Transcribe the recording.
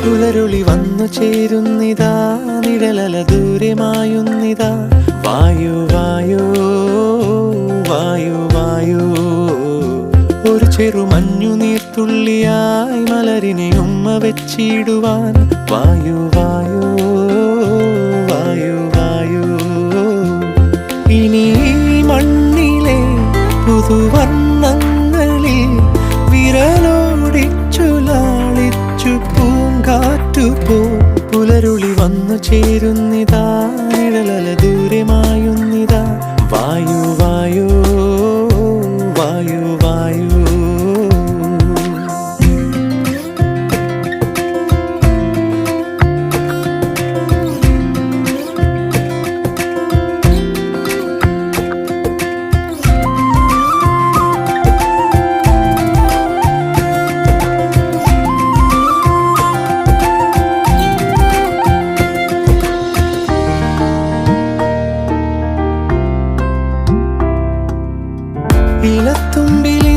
പുലരുളി വന്നു ചേരുന്നിതാ, നിഴലല ദൂരെ മായുന്നിതാ. വായു വായു വായു വായു, ഒരു ചെറു മഞ്ഞു നീർത്തുള്ളിയായി മലരിനെ ഉമ്മ വെച്ചിടുവാൻ. വായു വായു വായു വായു, ഇനി മണ്ണിലെ പുതുവർണ്ണങ്ങളിൽ വിരലോടിച്ചു ലാളിച്ചു പൂങ്കാറ്റുപോ. പുലരുളി വന്നു ചേരുന്നിതാ, നിഴലല ദൂരെ മായുന്നിതാ. വായു വായു വായു വായു. ഇലത്തുമ്പിൽ